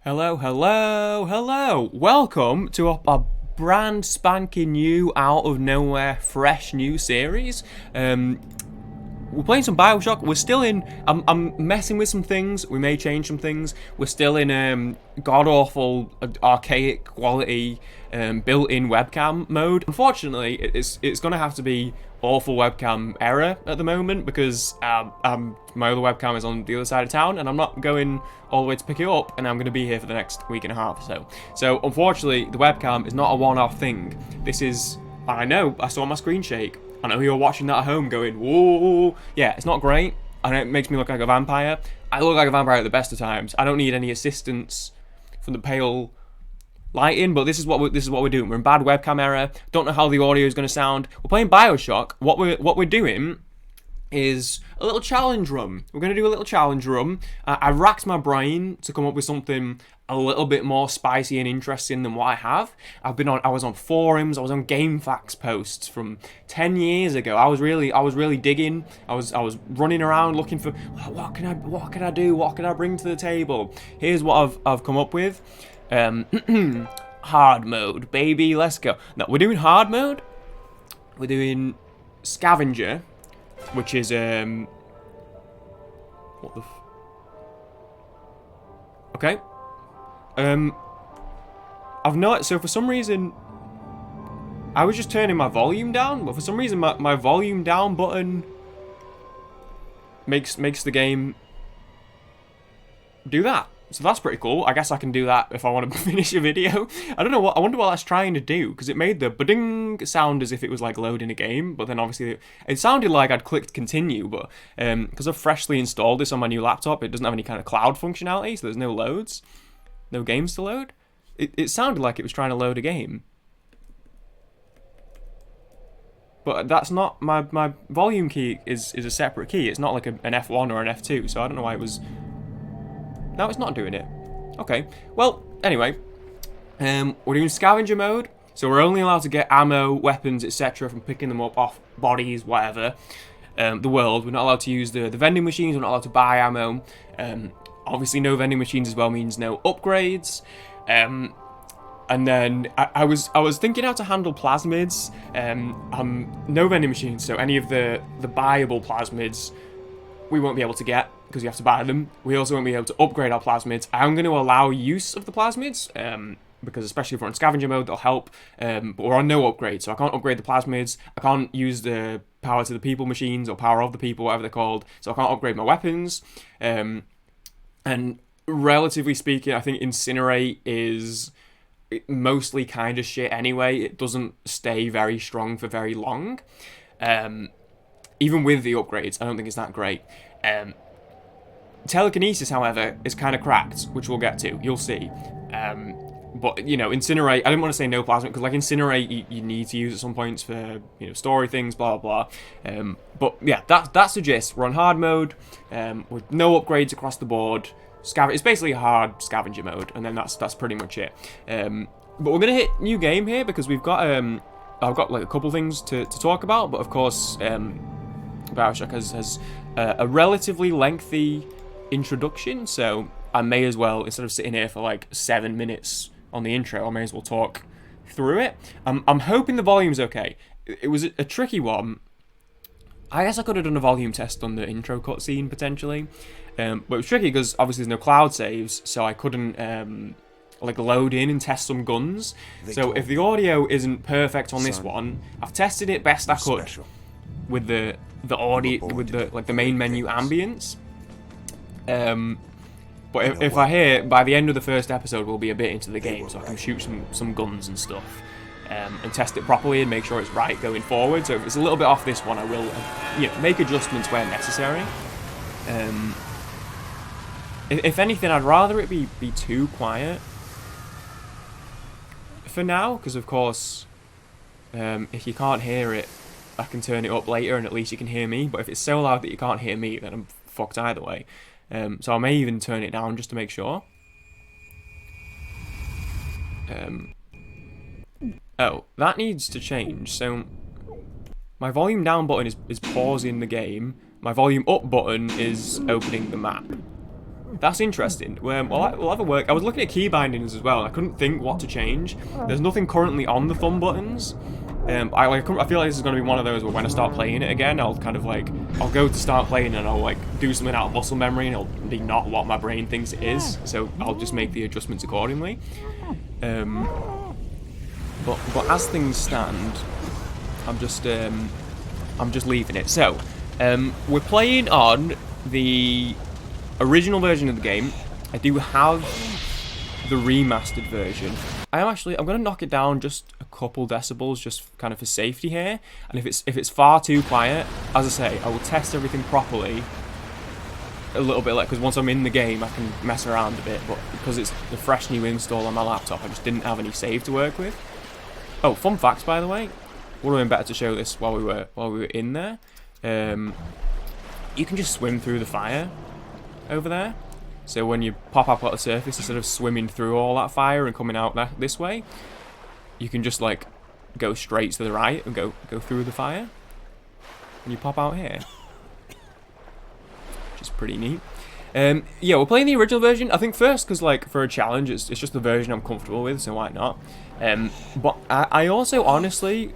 Hello, hello, hello. Welcome to a brand spanking new, out of nowhere, fresh new series. We're playing some Bioshock. We're still in. I'm messing with some things. We may change some things. We're still in god awful, archaic quality, built-in webcam mode. Unfortunately, it's gonna have to be awful webcam error at the moment because my other webcam is on the other side of town and I'm not going all the way to pick it up, and I'm going to be here for the next week and a half or so. So unfortunately, the webcam is not a one-off thing. This is, I know, I saw my screen shake. I know you're watching that at home going, whoa. Yeah, it's not great. I know it makes me look like a vampire. I look like a vampire at the best of times. I don't need any assistance from the pale lighting, but this is what we're doing. We're in bad webcam error. Don't know how the audio is going to sound. We're playing Bioshock. What we're doing is a little challenge run. We're going to do a little challenge run. I racked my brain to come up with something a little bit more spicy and interesting than what I have. I was on forums, I was on GameFAQs posts from 10 years ago. I was really digging. I was running around looking for what can I do? What can I bring to the table? Here's what I've come up with. Hard mode, baby, let's go. Now we're doing hard mode. We're doing scavenger, which is what the okay. I've not, so for some reason I was just turning my volume down, but for some reason my volume down button makes the game do that. So that's pretty cool. I guess I can do that if I want to finish a video. I don't know I wonder what that's trying to do, because it made the ba-ding sound as if it was like loading a game, but then obviously it sounded like I'd clicked continue, but because I've freshly installed this on my new laptop, it doesn't have any kind of cloud functionality, so there's no loads, no games to load. It sounded like it was trying to load a game. But that's not, my volume key is a separate key. It's not like an F1 or an F2, so I don't know why it was. No, it's not doing it. Okay. Well, anyway, we're doing scavenger mode, so we're only allowed to get ammo, weapons, etc. from picking them up off bodies, whatever. The world. We're not allowed to use the vending machines. We're not allowed to buy ammo. Obviously, no vending machines as well means no upgrades. And then I was thinking how to handle plasmids. No vending machines, so any of the buyable plasmids we won't be able to get, because you have to buy them. We also won't be able to upgrade our plasmids. I'm going to allow use of the plasmids, because especially if we're on scavenger mode, they'll help. But we're on no upgrade, so I can't upgrade the plasmids. I can't use the power to the people machines, or power of the people, whatever they're called. So I can't upgrade my weapons. And relatively speaking, I think Incinerate is mostly kind of shit anyway. It doesn't stay very strong for very long. Even with the upgrades, I don't think it's that great. Telekinesis, however, is kind of cracked, which we'll get to. You'll see. But, you know, Incinerate, I didn't want to say no plasma, because, like, Incinerate, you need to use at some points for, you know, story things, blah, blah, blah. But, yeah, that's the gist. We're on hard mode, with no upgrades across the board. It's basically a hard scavenger mode, and then that's pretty much it. But we're going to hit new game here, because we've got, I've got, like, a couple things to talk about, but, of course, Bioshock has a relatively lengthy introduction, so I may as well, instead of sitting here for like 7 minutes on the intro, I may as well talk through it. I'm hoping the volume's okay. It was a tricky one. I guess I could have done a volume test on the intro cutscene potentially, but it was tricky because obviously there's no cloud saves, so I couldn't like load in and test some guns. So if the audio isn't perfect on this one, I've tested it best I could with the audio, with the main menu ambience. But if I hear, by the end of the first episode we'll be a bit into the game, so I can shoot some guns and stuff, and test it properly and make sure it's right going forward. So if it's a little bit off this one, I will make adjustments where necessary. If anything, I'd rather it be too quiet for now, because of course if you can't hear it, I can turn it up later and at least you can hear me. But if it's so loud that you can't hear me, then I'm fucked either way. So I may even turn it down just to make sure. Oh, that needs to change. So my volume down button is pausing the game. My volume up button is opening the map. That's interesting. We'll have a work. I was looking at key bindings as well, and I couldn't think what to change. There's nothing currently on the thumb buttons. I feel like this is going to be one of those where when I start playing it again, I'll kind of like, I'll go to start playing and I'll like do something out of muscle memory and it'll be not what my brain thinks it is. So I'll just make the adjustments accordingly. But as things stand, I'm just leaving it. So we're playing on the original version of the game. I do have the remastered version. I'm going to knock it down just a couple decibels, just kind of for safety here. And if it's far too quiet, as I say, I will test everything properly a little bit, like, because once I'm in the game, I can mess around a bit. But because it's the fresh new install on my laptop, I just didn't have any save to work with. Oh, fun facts, by the way. Would have been better to show this while we were in there. You can just swim through the fire over there. So when you pop up at the surface, instead of swimming through all that fire and coming out this way, you can just like go straight to the right and go through the fire, and you pop out here, which is pretty neat. Yeah, we're playing the original version. I think first because like for a challenge, it's just the version I'm comfortable with, so why not? But I also honestly,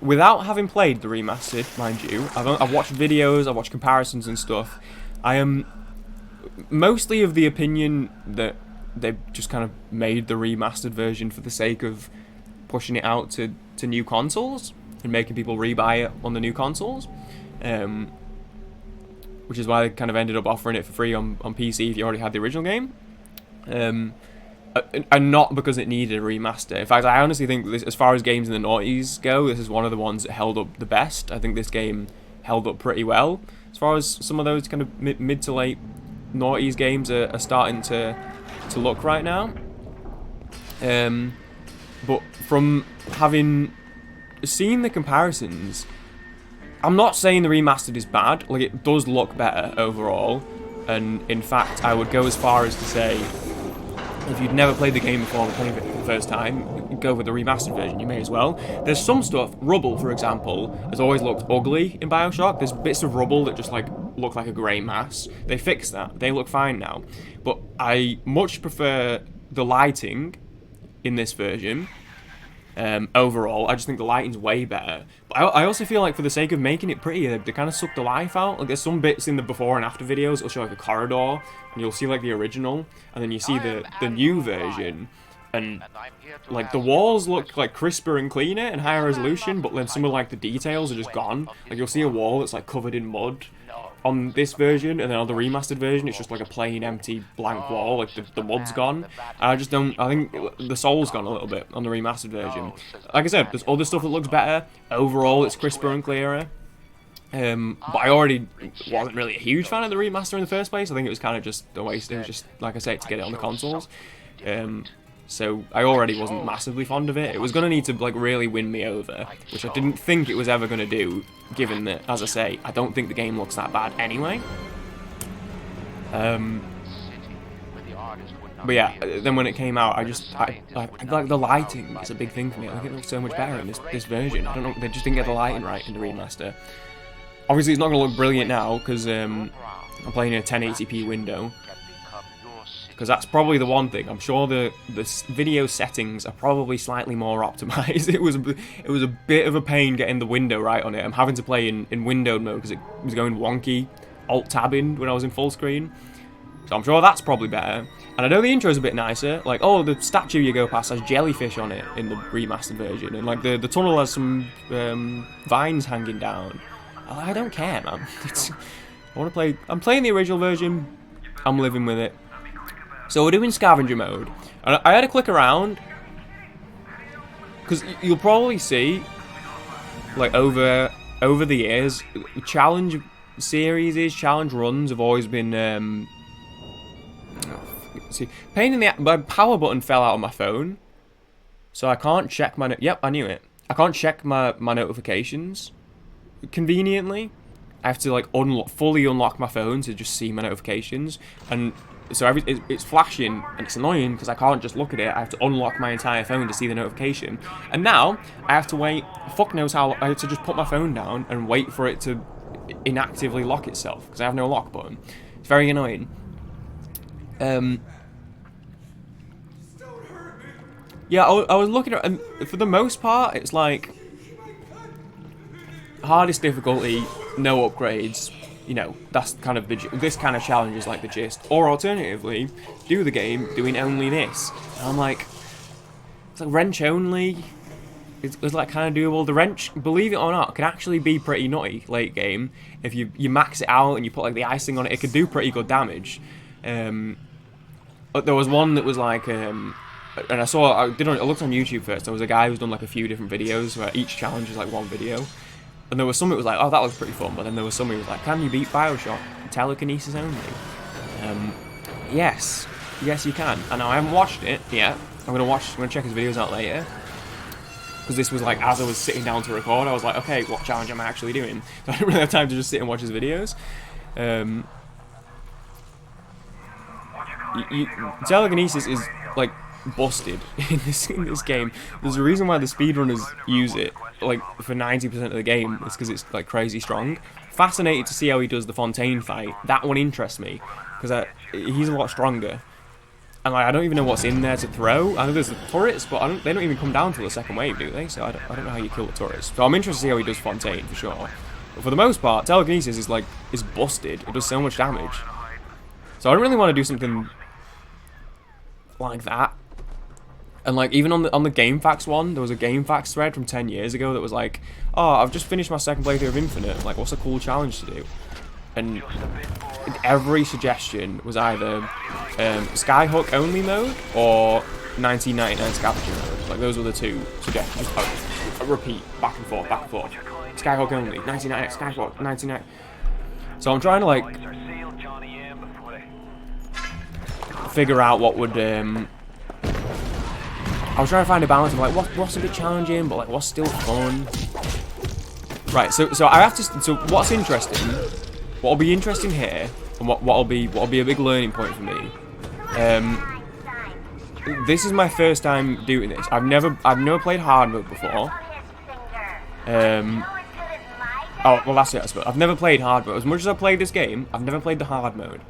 without having played the remastered, mind you, I've watched videos, I've watched comparisons and stuff. I am mostly of the opinion that they've just kind of made the remastered version for the sake of pushing it out to new consoles and making people rebuy it on the new consoles, which is why they kind of ended up offering it for free on PC if you already had the original game, and not because it needed a remaster. In fact, I honestly think this, as far as games in the noughties go, this is one of the ones that held up the best. I think this game held up pretty well as far as some of those kind of mid to late noughties games are starting to look right now. But from having seen the comparisons, I'm not saying the remastered is bad. Like, it does look better overall, and in fact I would go as far as to say, if you'd never played the game before and playing it for the first time, go with the remastered version, you may as well. There's some stuff, rubble for example, has always looked ugly in Bioshock. There's bits of rubble that just like look like a grey mass. They fixed that, they look fine now. But I much prefer the lighting in this version. Overall, I just think the lighting's way better. But I also feel like for the sake of making it prettier, they kind of suck the life out. Like, there's some bits in the before and after videos, it'll show like a corridor, and you'll see like the original, and then you see the new version, and like the walls look like crisper and cleaner and higher resolution, but then some of like the details are just gone. Like, you'll see a wall that's like covered in mud on this version, and then on the remastered version it's just like a plain empty blank wall, like the mud's gone. I think the soul's gone a little bit on the remastered version. Like I said, there's other stuff that looks better. Overall it's crisper and clearer. But I already wasn't really a huge fan of the remaster in the first place. I think it was kind of just a waste. It was just, like I said, to get it on the consoles. So I already wasn't massively fond of it. It was going to need to like really win me over, which I didn't think it was ever going to do, given that, as I say, I don't think the game looks that bad anyway. But yeah, then when it came out, I like the lighting is a big thing for me. I think it looks so much better in this version. I don't know, they just didn't get the lighting right in the remaster. Obviously, it's not going to look brilliant now because I'm playing in a 1080p window. Because that's probably the one thing. I'm sure the video settings are probably slightly more optimized. It was a bit of a pain getting the window right on it. I'm having to play in windowed mode because it was going wonky, alt-tabbing when I was in full screen. So I'm sure that's probably better. And I know the intro's a bit nicer. Like, oh, the statue you go past has jellyfish on it in the remastered version. And like the tunnel has some vines hanging down. I don't care, man. I'm playing the original version. I'm living with it. So we're doing scavenger mode, and I had to click around because you'll probably see, like over the years, challenge runs have always been pain in the my power button fell out of my phone, so I can't check my yep, I knew it. I can't check my notifications conveniently. I have to like fully unlock my phone to just see my notifications, and so it's flashing, and it's annoying because I can't just look at it. I have to unlock my entire phone to see the notification. And now I have to wait, fuck knows how, I have to just put my phone down and wait for it to inactively lock itself because I have no lock button. It's very annoying. Yeah, I was looking at, and for the most part, it's like hardest difficulty, no upgrades. You know, that's kind of this kind of challenge is like the gist. Or alternatively, do the game doing only this. And I'm like, it's like wrench only. It's like kind of doable. The wrench, believe it or not, can actually be pretty nutty late game. If you max it out and you put like the icing on it, it could do pretty good damage. But there was one that was like, and I looked on YouTube first. There was a guy who's done like a few different videos where each challenge is like one video. And there was some that was like, oh, that looks pretty fun. But then there was some who was like, can you beat Bioshock? Telekinesis only. Yes, you can. I know I haven't watched it yet. I'm gonna check his videos out later. Because this was like, as I was sitting down to record, I was like, okay, what challenge am I actually doing? So I didn't really have time to just sit and watch his videos. Telekinesis is like busted in this game. There's a reason why the speedrunners use it like for 90% of the game. It's because it's like crazy strong. Fascinated to see how he does the Fontaine fight. That one interests me because he's a lot stronger. And like, I don't even know what's in there to throw. I know there's the turrets, but they don't even come down till the second wave, do they? So I don't know how you kill the turrets. So I'm interested to see how he does Fontaine for sure. But for the most part, telekinesis is busted. It does so much damage. So I don't really want to do something like that. And like even on the GameFAQs one, there was a GameFAQs thread from 10 years ago that was like, oh, I've just finished my second playthrough of Infinite. Like, what's a cool challenge to do? And every suggestion was either Skyhook only mode or 1999 scavenger mode. Like those were the two suggestions. Repeat back and forth, back and forth. Skyhook only, 1999 Skyhook, 1999. So I'm trying to like figure out what would. I was trying to find a balance of like what's a bit challenging, but like what's still fun. Right. So I have to. So what's interesting? What'll be interesting here, and what'll be a big learning point for me. This is my first time doing this. I've never played hard mode before. Oh well, that's it. I suppose I've never played hard mode. As much as I played this game, I've never played the hard mode.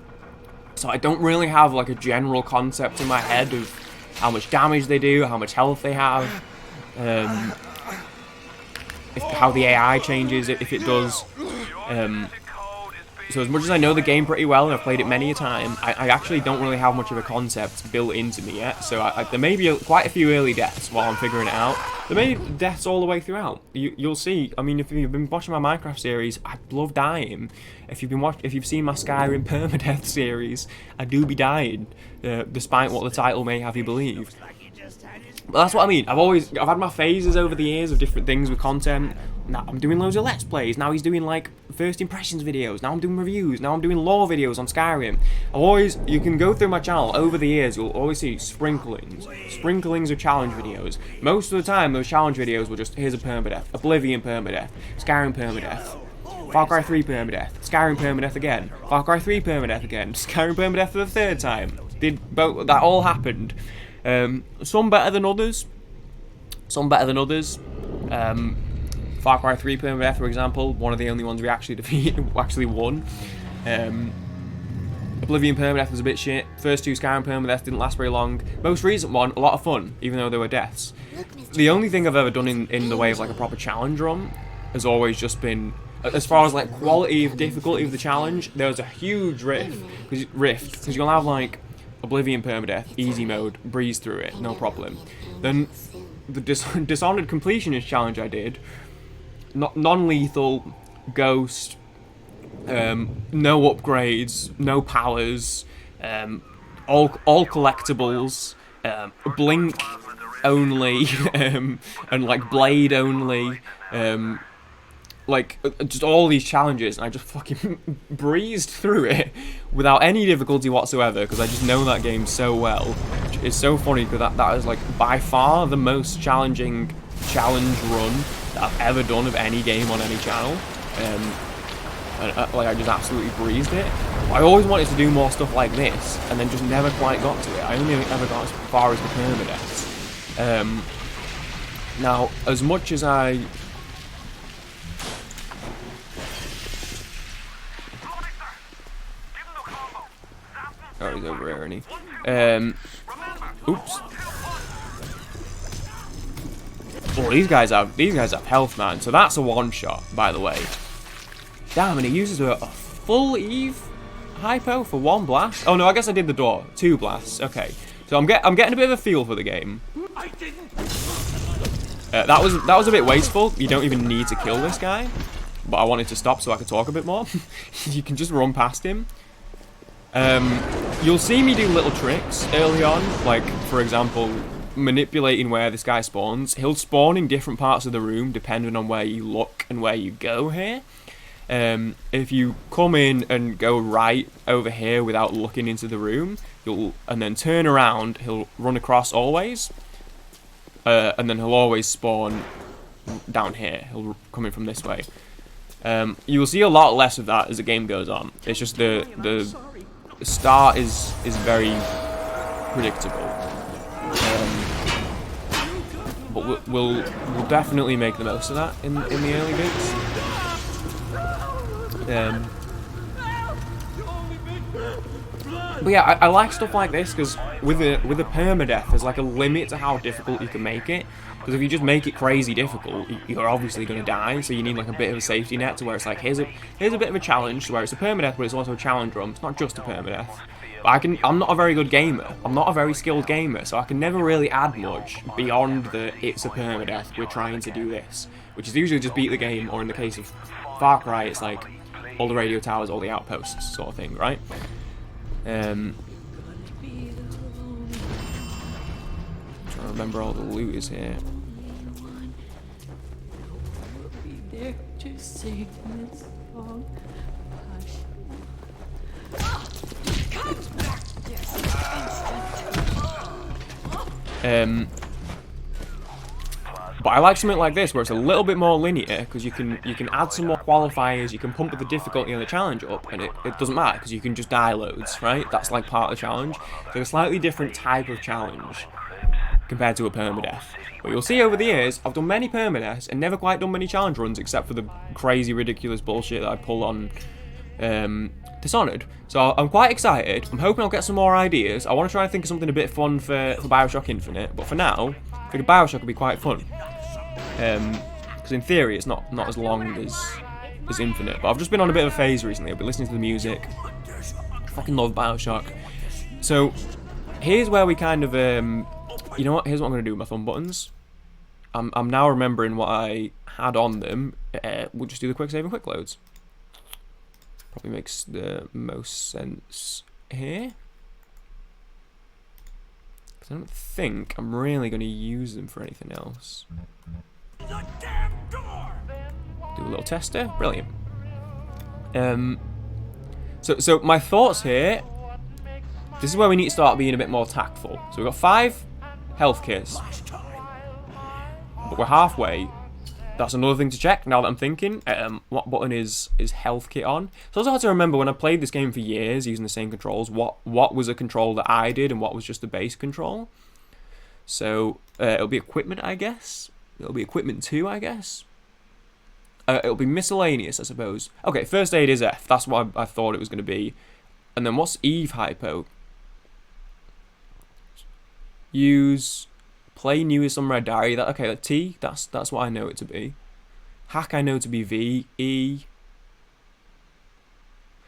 So I don't really have like a general concept in my head of how much damage they do, how much health they have, how the AI changes if it does. So as much as I know the game pretty well and I've played it many a time, I actually don't really have much of a concept built into me yet. So there may be quite a few early deaths while I'm figuring it out. There may be deaths all the way throughout. You'll see. I mean, if you've been watching my Minecraft series, I love dying. If you've seen my Skyrim permadeath series, I do be dying, despite what the title may have you believe. But that's what I mean. I've had my phases over the years of different things with content. Now I'm doing loads of Let's Plays. Now he's doing like first impressions videos. Now I'm doing reviews. Now I'm doing lore videos on Skyrim. You can go through my channel over the years. You'll always see sprinklings of challenge videos. Most of the time, those challenge videos were just here's a permadeath, Oblivion permadeath, Skyrim permadeath, Far Cry 3 permadeath, Skyrim permadeath again, Far Cry 3 permadeath again, Skyrim permadeath for the third time. That all happened. Some better than others. Far Cry 3 permadeath, for example, one of the only ones we actually won. Oblivion permadeath was a bit shit. First two Skyrim permadeath didn't last very long. Most recent one, a lot of fun, even though there were deaths. The only thing I've ever done in the way of like a proper challenge run has always just been, as far as like quality of difficulty of the challenge, there's a huge rift because you'll have like Oblivion permadeath, easy mode, breeze through it, no problem. Then the Dishonored Completionist challenge I did, non-lethal, ghost, no upgrades, no powers, all collectibles, blink only, and like blade only, like just all these challenges, and I just fucking breezed through it without any difficulty whatsoever because I just know that game so well. It's so funny because that is like by far the most challenging challenge run that I've ever done of any game on any channel. Like I just absolutely breezed it. I always wanted to do more stuff like this, and then just never quite got to it. I only ever got as far as the permadeaths. Now, as much as I oh, he's over here, any. Oops. Oh, these guys have health, man. So that's a one-shot, by the way. Damn, and it uses a full Eve hypo for one blast. Oh no, I guess I did the door. 2 blasts. Okay. So I'm getting a bit of a feel for the game. That was a bit wasteful. You don't even need to kill this guy. But I wanted to stop so I could talk a bit more. You can just run past him. You'll see me do little tricks early on, like, for example, manipulating where this guy spawns. He'll spawn in different parts of the room depending on where you look and where you go here. If you come in and go right over here without looking into the room, and then turn around, he'll run across always. And then he'll always spawn down here. He'll come in from this way. You will see a lot less of that as the game goes on. It's just the start is very predictable. But we'll definitely make the most of that in the early bits. But yeah, I like stuff like this because with a permadeath, there's like a limit to how difficult you can make it. Because if you just make it crazy difficult, you're obviously going to die. So you need like a bit of a safety net to where it's like here's a bit of a challenge, to where it's a permadeath, but it's also a challenge room. It's not just a permadeath. But I'm not a very good gamer. I'm not a very skilled gamer, so I can never really add much beyond the it's a permadeath. We're trying to do this, which is usually just beat the game, or in the case of Far Cry, it's like all the radio towers, all the outposts, sort of thing, right? Trying to remember all the loot is here. But I like something like this where it's a little bit more linear, because you can add some more qualifiers, you can pump the difficulty on the challenge up, and it doesn't matter because you can just die loads, right? That's like part of the challenge. So a slightly different type of challenge compared to a permadeath. But you'll see over the years, I've done many permadeaths and never quite done many challenge runs, except for the crazy, ridiculous bullshit that I pull on Dishonored. So I'm quite excited. I'm hoping I'll get some more ideas. I want to try and think of something a bit fun for Bioshock Infinite, but for now, I figured Bioshock would be quite fun. Because in theory, it's not as long as Infinite. But I've just been on a bit of a phase recently. I've been listening to the music. I fucking love Bioshock. So here's where we kind of, you know what? Here's what I'm going to do with my thumb buttons. I'm now remembering what I had on them. We'll just do the quick save and quick loads. Probably makes the most sense here. Because I don't think I'm really going to use them for anything else. Do a little tester. Brilliant. So my thoughts here. This is where we need to start being a bit more tactful. So we've got 5 health kits. But we're halfway. That's another thing to check now that I'm thinking. What button is health kit on? So it's hard to remember when I played this game for years using the same controls, what was a control that I did and what was just the base control. So it'll be equipment, I guess. It'll be equipment 2, I guess. It'll be miscellaneous, I suppose. Okay, first aid is F. That's what I thought it was going to be. And then what's Eve hypo? Use... Play new is some red diary. Okay, like T, that's what I know it to be. Hack I know to be V. E.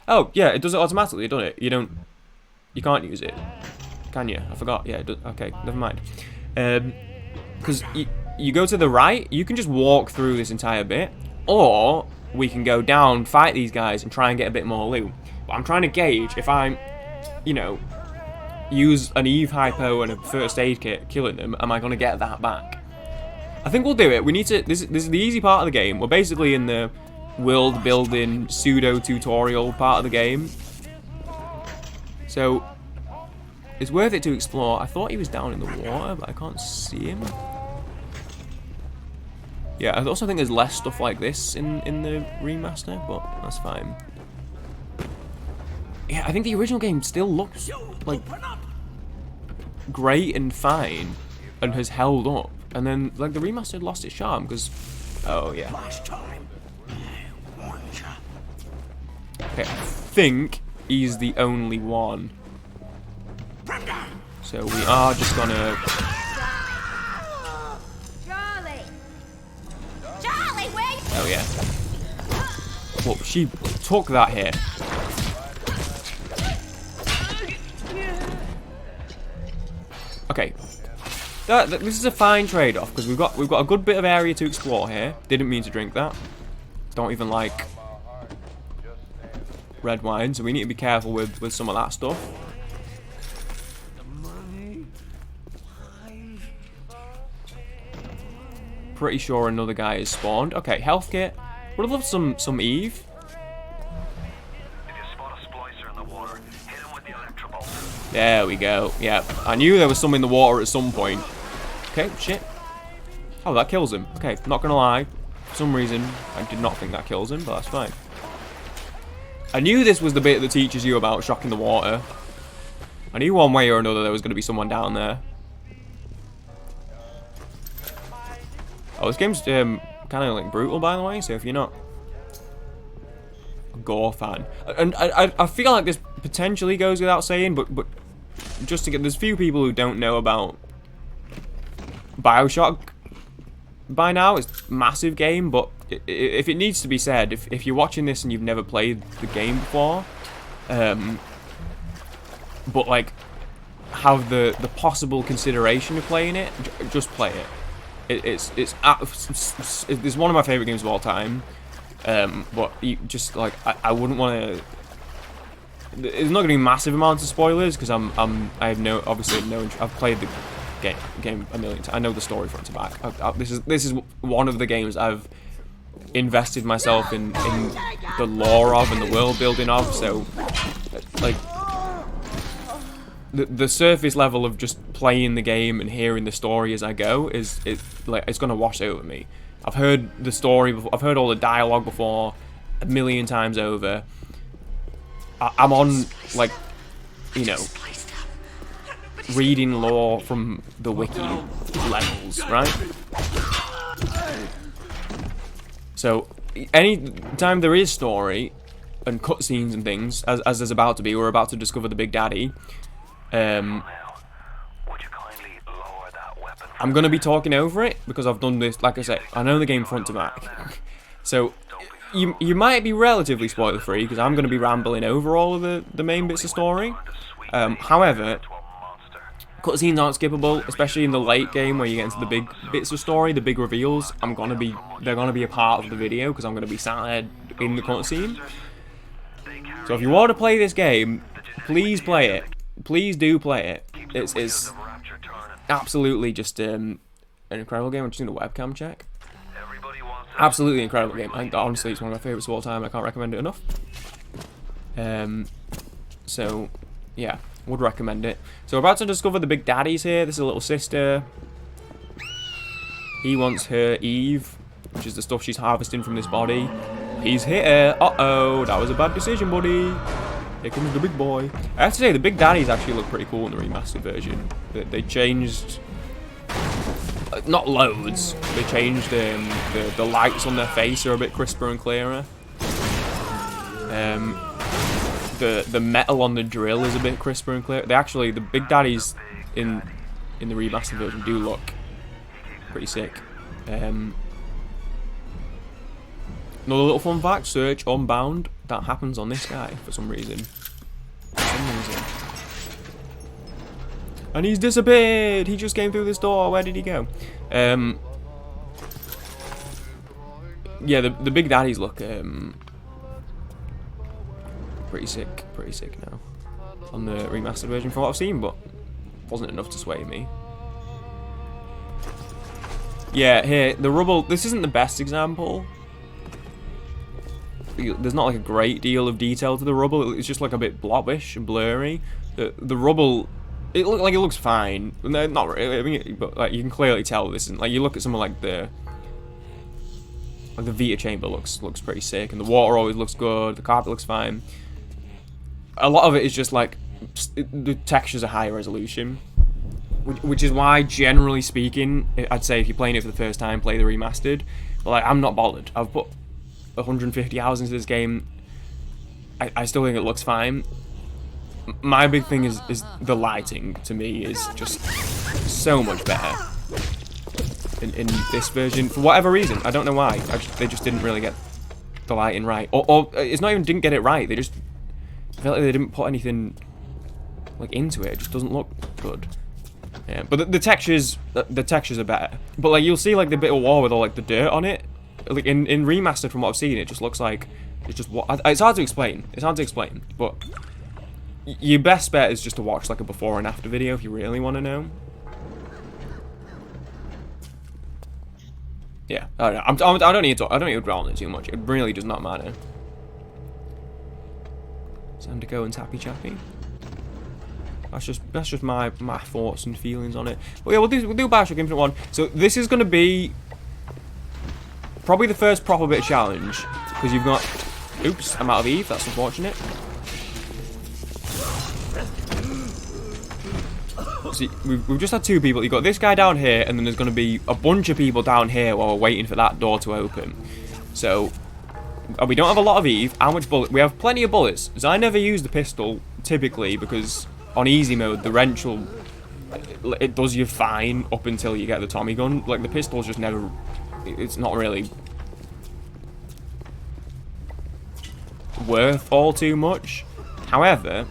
Oh yeah, it does it automatically, doesn't it? You can't use it, can you? I forgot. Yeah, it does. Okay, never mind. Because you go to the right, you can just walk through this entire bit, or we can go down, fight these guys, and try and get a bit more loot. But I'm trying to gauge if I'm, use an Eve hypo and a first aid kit killing them, am I going to get that back? I think we'll do it. We need to... This is the easy part of the game. We're basically in the world building pseudo tutorial part of the game. So it's worth it to explore. I thought he was down in the water, but I can't see him. Yeah, I also think there's less stuff like this in the remaster, but that's fine. Yeah, I think the original game still looks like great and fine and has held up, and then like the remaster lost its charm because okay, I think he's the only one So we are just gonna... Charlie! Charlie, wait! Oh yeah. Well, she took that hit. Okay. This is a fine trade-off because we've got a good bit of area to explore here. Didn't mean to drink that. Don't even like red wine, so we need to be careful with some of that stuff. Pretty sure another guy is spawned. Okay, health kit. Would have loved some Eve. If you spot a splicer in the water, hit him with the electrobolt. There we go. Yeah, I knew there was some in the water at some point. Okay, shit. Oh, that kills him. Okay, not gonna lie. For some reason, I did not think that kills him, but that's fine. I knew this was the bit that teaches you about shocking the water. I knew one way or another there was going to be someone down there. Oh, this game's kind of like brutal, by the way, so if you're not a gore fan. And I feel like this potentially goes without saying, but just to get... There's few people who don't know about Bioshock by now. It's a massive game, but if it needs to be said, if you're watching this and you've never played the game before, but like have the possible consideration of playing it, just play it. It's one of my favorite games of all time. But you just like I wouldn't want to. There's not going to be massive amounts of spoilers because I've played the game a million times. I know the story front to back. This is one of the games I've invested myself in the lore of and the world building of. So like the surface level of just playing the game and hearing the story as I go is like it's gonna wash over me. I've heard the story before, I've heard all the dialogue before a million times over. I'm on like, you know, reading lore from the wiki levels, right? So any time there is story and cutscenes and things, as there's about to be, we're about to discover the Big Daddy. I'm going to be talking over it because I've done this, like I said, I know the game front to back. So you might be relatively spoiler free because I'm going to be rambling over all of the main bits of story. However, cutscenes aren't skippable, especially in the late game where you get into the big bits of story, the big reveals. They're gonna be a part of the video because I'm gonna be sat there in the cutscene. So if you want to play this game, please play it. Please do play it. It's absolutely just an incredible game. I'm just doing a webcam check. Absolutely incredible game. Honestly, it's one of my favorites of all time. I can't recommend it enough. So yeah, would recommend it. So we're about to discover the Big Daddy's here. This is a little sister. He wants her Eve, which is the stuff she's harvesting from this body. He's hit her. Uh-oh, that was a bad decision, buddy. Here comes the big boy. I have to say, the Big Daddies actually look pretty cool in the remastered version. They changed... not loads. They changed the lights on their face are a bit crisper and clearer. The metal on the drill is a bit crisper and clear. The Big Daddies in the remastered version do look pretty sick. Another little fun fact: search Unbound. That happens on this guy for some reason. And he's disappeared. He just came through this door. Where did he go? Yeah, the Big Daddies look pretty sick now on the remastered version from what I've seen, but wasn't enough to sway me. Yeah, here the rubble. This isn't the best example. There's not like a great deal of detail to the rubble. It's just like a bit blobbish and blurry. The rubble, it looks fine. No, not really. I mean, but like you can clearly tell this isn't like you look at something like the Vita chamber looks pretty sick, and the water always looks good. The carpet looks fine. A lot of it is just like the textures are higher resolution, which is why, generally speaking, I'd say if you're playing it for the first time, play the remastered. But like, I'm not bothered. I've put 150 hours into this game. I still think it looks fine. my big thing is the lighting. To me, is just so much better in this version for whatever reason. I don't know why. They just didn't really get the lighting right, or it's not even didn't get it right. They just felt like they didn't put anything like into it. It just doesn't look good. Yeah, but the textures are better. But like you'll see like the bit of wall with all like the dirt on it. Like in remastered from what I've seen, it just looks like it's just what it's hard to explain. It's hard to explain, but your best bet is just to watch like a before and after video if you really want to know. Yeah, I don't need to dwell on it too much. It really does not matter. Sandico and Tappy Chappy. That's just my thoughts and feelings on it. But yeah, we'll do Bioshock Infinite 1. So this is gonna be probably the first proper bit of challenge because you've got. Oops, I'm out of Eve. That's unfortunate. See, we've just had two people. You've got this guy down here, and then there's going to be a bunch of people down here while we're waiting for that door to open. So, we don't have a lot of Eve. How much bullet? We have plenty of bullets. So I never use the pistol, typically, because on easy mode, the wrench will... It does you fine up until you get the Tommy gun. Like, the pistol's just never... It's not really... worth all too much. However...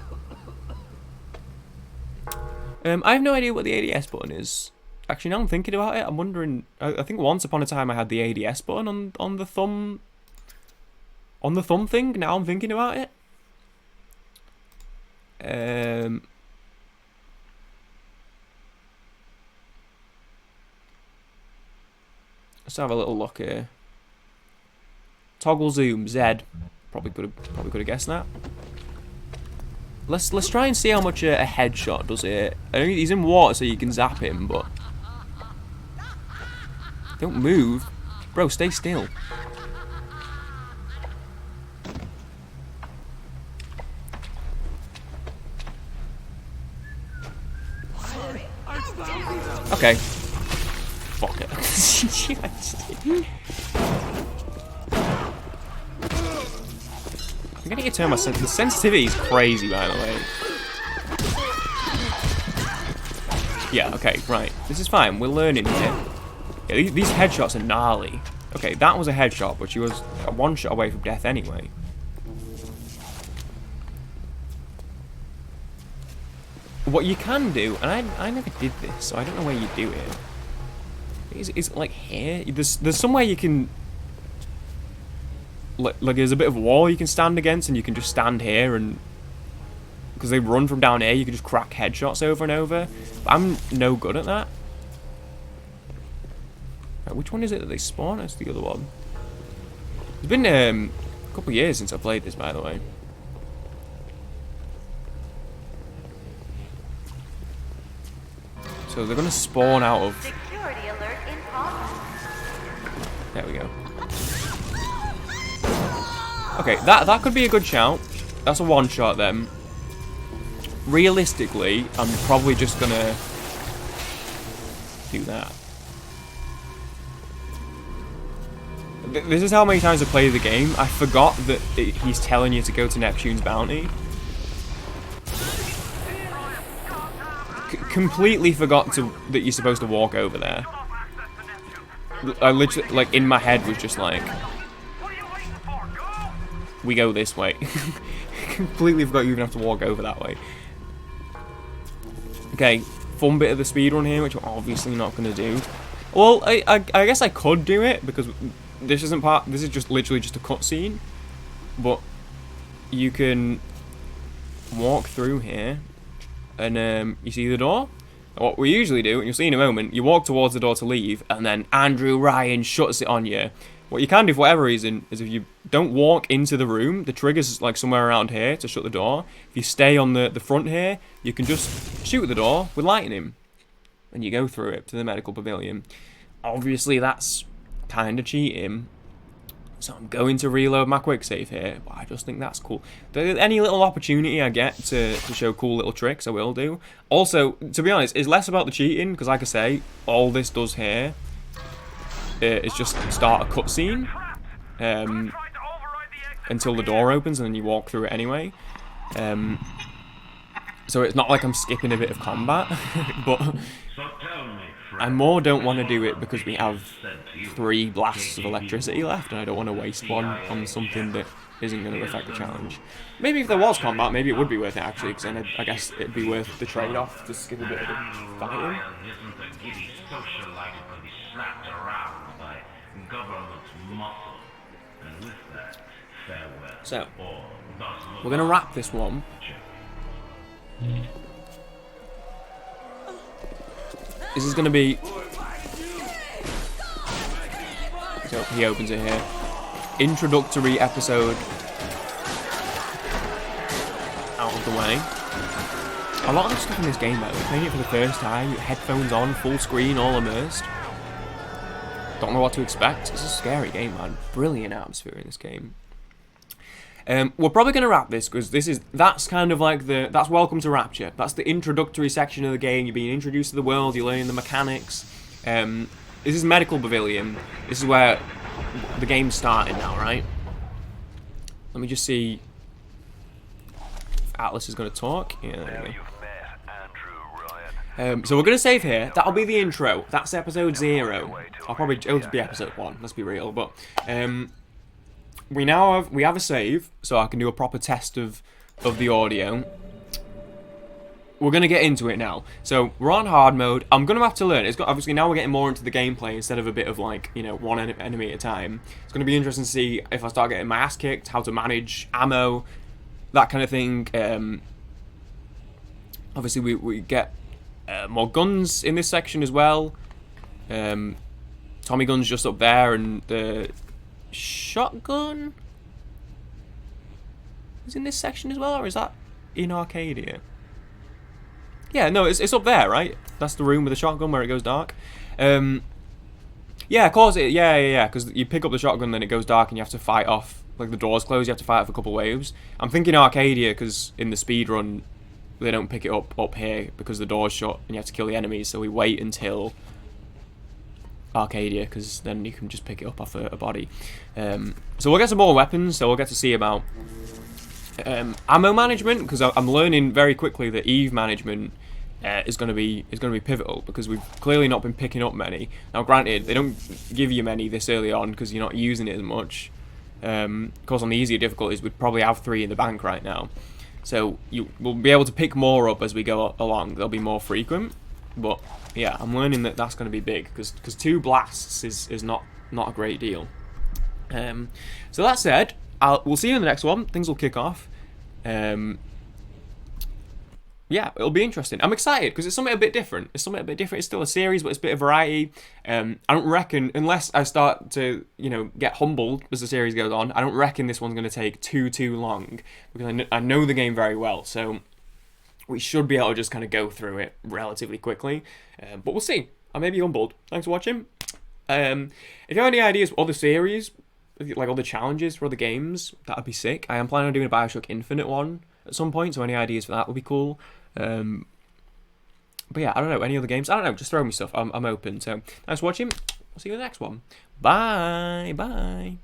I have no idea what the ADS button is. Actually, now I'm thinking about it, I'm wondering... I think once upon a time I had the ADS button on the thumb... On the thumb thing, now I'm thinking about it. Let's have a little look here. Toggle zoom, Z. Probably could have guessed that. Let's try and see how much a headshot does it. I know he's in water, so you can zap him, but don't move, bro. Stay still. Okay. Fuck it. I'm gonna get to my the sensitivity is crazy, by the way. Yeah, okay, right. This is fine. We're learning here. Yeah, these headshots are gnarly. Okay, that was a headshot, but she was a one shot away from death anyway. What you can do, and I never did this, so I don't know where you do it. Is like here? There's somewhere you can. Like there's a bit of a wall you can stand against, and you can just stand here, and because they run from down here, you can just crack headshots over and over. But I'm no good at that. Right, which one is it that they spawn? That's the other one. It's been a couple of years since I played this, by the way. So they're gonna spawn out of. Security alert in progress. There we go. Okay, that could be a good shout. That's a one shot then. Realistically, I'm probably just gonna do that. This is how many times I played the game. I forgot that he's telling you to go to Neptune's bounty. Completely forgot that you're supposed to walk over there. I literally, like, in my head was just like, we go this way. Completely forgot you even have to walk over that way. Okay, fun bit of the speedrun here, which we're obviously not going to do. Well, I guess I could do it, because this isn't part, this is just literally just a cutscene. But you can walk through here, and you see the door? What we usually do, and you'll see in a moment, you walk towards the door to leave, and then Andrew Ryan shuts it on you. What you can do for whatever reason is if you don't walk into the room, the trigger's like somewhere around here to shut the door. If you stay on the front here, you can just shoot the door with lightning. And you go through it to the medical pavilion. Obviously that's kind of cheating. So I'm going to reload my quick save here, but I just think that's cool. Any little opportunity I get to show cool little tricks, I will do. Also, to be honest, it's less about the cheating, because like I say, all this does here is just start a cutscene until the door opens, and then you walk through it anyway. So it's not like I'm skipping a bit of combat, but So tell me, I friend, more don't want to do it because we have 3 blasts of electricity left, and I don't want to waste one on something that isn't going to affect the challenge. Maybe if there was combat, maybe it would be worth it actually, because then I guess it'd be worth the trade-off to skip a bit of the fighting. Ryan isn't a giddy socialite who can be slapped around by government muscle. And with that, farewell. So, Or does we're going to wrap this one. This is going to be... So, he opens it here. Introductory episode out of the way. A lot of the stuff in this game, though, playing it for the first time, headphones on, full screen, all immersed. Don't know what to expect. It's a scary game, man. Brilliant atmosphere in this game. We're probably going to wrap this because that's kind of like that's Welcome to Rapture. That's the introductory section of the game. You're being introduced to the world. You're learning the mechanics. This is Medical Pavilion. This is where the game's starting now, right? Let me just see if Atlas is going to talk. Yeah, there Now we go. you've met Andrew Ryan. So we're going to save here. That'll be the intro. That's episode 0. It'll be episode 1. Let's be real. But we have a save, so I can do a proper test of the audio. We're going to get into it now. So we're on hard mode. I'm going to have to learn. Obviously now we're getting more into the gameplay instead of a bit of like, you know, one enemy at a time. It's going to be interesting to see if I start getting my ass kicked, how to manage ammo, that kind of thing. Obviously we get more guns in this section as well. Tommy gun's just up there, and the shotgun is in this section as well, or is that in Arcadia? Yeah, no, it's up there, right? That's the room with the shotgun where it goes dark. Yeah, of course it. Yeah. Because you pick up the shotgun, then it goes dark, and you have to fight off. Like the doors close, you have to fight off a couple waves. I'm thinking Arcadia because in the speed run, they don't pick it up here because the door's shut, and you have to kill the enemies. So we wait until Arcadia, because then you can just pick it up off a body. So we'll get some more weapons. So we'll get to see about ammo management, because I'm learning very quickly that Eve management is going to be pivotal, because we've clearly not been picking up many. Now, granted, they don't give you many this early on because you're not using it as much. Of course, on the easier difficulties, we'd probably have 3 in the bank right now. So we'll be able to pick more up as we go along. They'll be more frequent. But yeah, I'm learning that that's going to be big, because 2 blasts is not a great deal. So that said, we'll see you in the next one. Things will kick off. Yeah, it'll be interesting. I'm excited because it's something a bit different. It's still a series, but it's a bit of variety. I don't reckon, unless I start to, get humbled as the series goes on, I don't reckon this one's going to take too long, because I know the game very well. So we should be able to just kind of go through it relatively quickly. But we'll see. I may be humbled. Thanks for watching. If you have any ideas for other series, like other challenges for other games, that'd be sick. I am planning on doing a Bioshock Infinite one at some point, so any ideas for that would be cool. But yeah, I don't know, any other games? I don't know, just throw me stuff. I'm open. So thanks for watching. I'll see you in the next one. Bye.